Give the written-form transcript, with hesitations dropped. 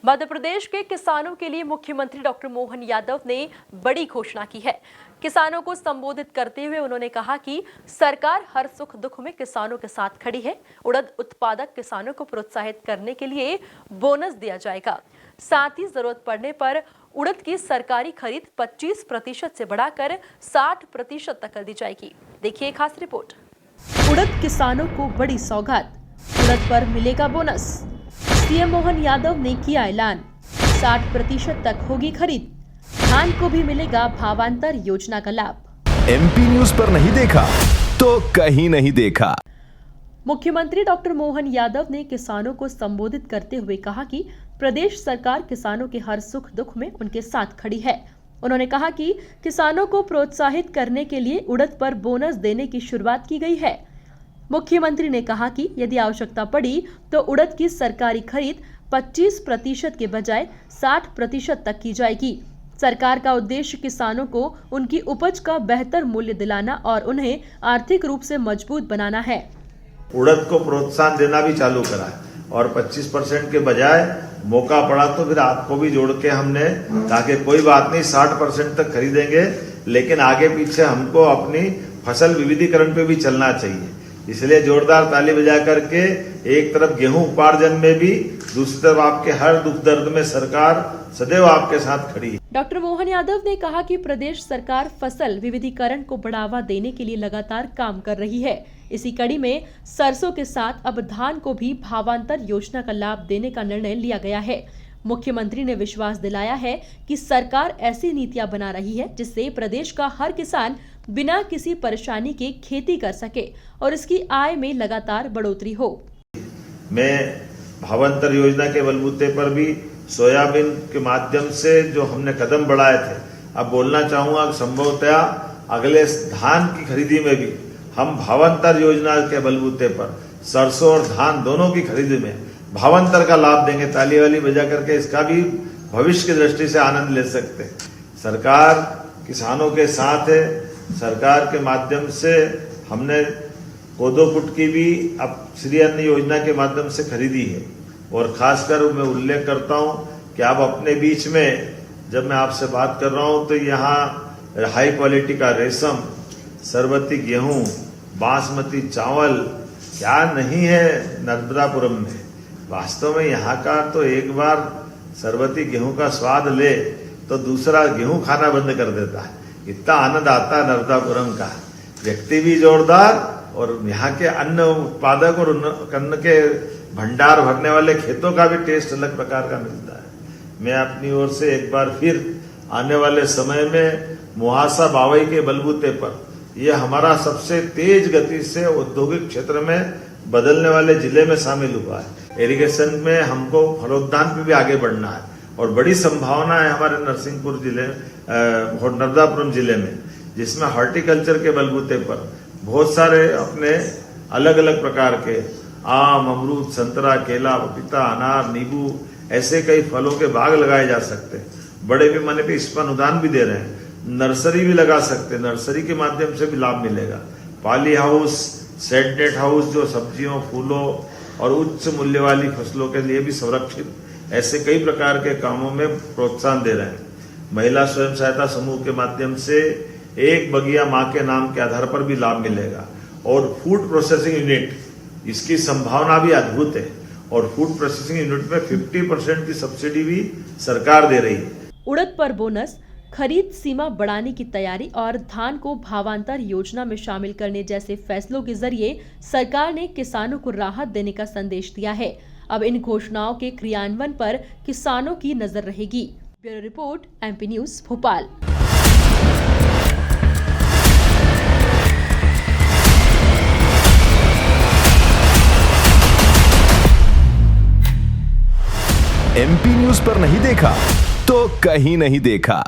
मध्य प्रदेश के किसानों के लिए मुख्यमंत्री डॉक्टर मोहन यादव ने बड़ी घोषणा की है। किसानों को संबोधित करते हुए उन्होंने कहा कि सरकार हर सुख दुख में किसानों के साथ खड़ी है। उड़द उत्पादक किसानों को प्रोत्साहित करने के लिए बोनस दिया जाएगा। साथ ही जरूरत पड़ने पर उड़द की सरकारी खरीद 25% से बढ़ाकर 60% तक कर दी जाएगी। देखिए एक खास रिपोर्ट। उड़द किसानों को बड़ी सौगात, उड़द पर मिलेगा बोनस। सीएम मोहन यादव ने किया ऐलान, 60% तक होगी खरीद। धान को भी मिलेगा भावांतर योजना का लाभ। एमपी न्यूज पर नहीं देखा तो कहीं नहीं देखा। मुख्यमंत्री डॉक्टर मोहन यादव ने किसानों को संबोधित करते हुए कहा कि प्रदेश सरकार किसानों के हर सुख दुख में उनके साथ खड़ी है। उन्होंने कहा कि किसानों को प्रोत्साहित करने के लिए उड़द पर बोनस देने की शुरुआत की गई है। मुख्यमंत्री ने कहा कि यदि आवश्यकता पड़ी तो उड़द की सरकारी खरीद 25% के बजाय 60% तक की जाएगी। सरकार का उद्देश्य किसानों को उनकी उपज का बेहतर मूल्य दिलाना और उन्हें आर्थिक रूप से मजबूत बनाना है। उड़द को प्रोत्साहन देना भी चालू करा है और 25% के बजाय मौका पड़ा तो फिर आपको भी जोड़ के हमने कहा कि कोई बात नहीं 60% तक खरीदेंगे, लेकिन आगे पीछे हमको अपनी फसल विविधीकरण पे भी चलना चाहिए। इसलिए जोरदार ताली बजा करके एक तरफ गेहूं उपार्जन में भी, दूसरी तरफ आपके हर दुख दर्द में सरकार सदैव आपके साथ खड़ी है। डॉक्टर मोहन यादव ने कहा कि प्रदेश सरकार फसल विविधीकरण को बढ़ावा देने के लिए लगातार काम कर रही है। इसी कड़ी में सरसों के साथ अब धान को भी भावांतर योजना का लाभ देने का निर्णय लिया गया है। मुख्यमंत्री ने विश्वास दिलाया है कि सरकार ऐसी नीतियां बना रही है जिससे प्रदेश का हर किसान बिना किसी परेशानी के खेती कर सके और इसकी आय में लगातार बढ़ोतरी हो। मैं भावांतर योजना के बलबूते पर भी सोयाबीन के माध्यम से जो हमने कदम बढ़ाए थे, अब बोलना चाहूंगा संभवतः अगले धान की खरीदी में भी हम भावांतर योजना के बलबूते पर सरसों और धान दोनों की खरीदी में भावांतर का लाभ देंगे। ताली वाली बजा करके इसका भी भविष्य की दृष्टि से आनंद ले सकते हैं। सरकार किसानों के साथ है। सरकार के माध्यम से हमने कोदो कुट की भी अब श्री अन्न योजना के माध्यम से खरीदी है और खासकर मैं उल्लेख करता हूं कि अब अपने बीच में जब मैं आपसे बात कर रहा हूं तो यहाँ हाई क्वालिटी का रेशम, सरबती गेहूं, बासमती चावल क्या नहीं है नर्मदापुरम में। वास्तव में यहाँ का तो एक बार सरबती गेहूं का स्वाद ले तो दूसरा गेहूं खाना बंद कर देता है। इतना आनंद आता है नर्मदापुरम का। व्यक्ति भी जोरदार और यहाँ के अन्न उत्पादक और अन्न के भंडार भरने वाले खेतों का भी टेस्ट अलग प्रकार का मिलता है। मैं अपनी ओर से एक बार फिर आने वाले समय में मुहासा बावई के बलबूते पर यह हमारा सबसे तेज गति से औद्योगिक क्षेत्र में बदलने वाले जिले में शामिल हुआ है। इरिगेशन में हमको फलोद्यान पे भी आगे बढ़ना है और बड़ी संभावना है हमारे नरसिंहपुर जिले और नर्मदापुरम जिले में, जिसमें हॉर्टिकल्चर के बलबूते पर बहुत सारे अपने अलग अलग प्रकार के आम, अमरूद, संतरा, केला, पपीता, अनार, नींबू ऐसे कई फलों के बाग लगाए जा सकते हैं। बड़े पैमाने पे इस पर अनुदान भी दे रहे हैं। नर्सरी भी लगा सकते हैं, नर्सरी के माध्यम से भी लाभ मिलेगा। Poly house, shade net house जो सब्जियों, फूलों और उच्च मूल्य वाली फसलों के लिए भी संरक्षित, ऐसे कई प्रकार के कामों में प्रोत्साहन दे रहे हैं। महिला स्वयं सहायता समूह के माध्यम से एक बगिया माँ के नाम के आधार पर भी लाभ मिलेगा और फूड प्रोसेसिंग यूनिट, इसकी संभावना भी अद्भुत है और फूड प्रोसेसिंग यूनिट में 50% की सब्सिडी भी सरकार दे रही है। उड़द पर बोनस, खरीद सीमा बढ़ाने की तैयारी और धान को भावांतर योजना में शामिल करने जैसे फैसलों के जरिए सरकार ने किसानों को राहत देने का संदेश दिया है। अब इन घोषणाओं के क्रियान्वयन पर किसानों की नजर रहेगी। Bureau report, MP news, Bhopal. MP news पर नहीं देखा तो कहीं नहीं देखा।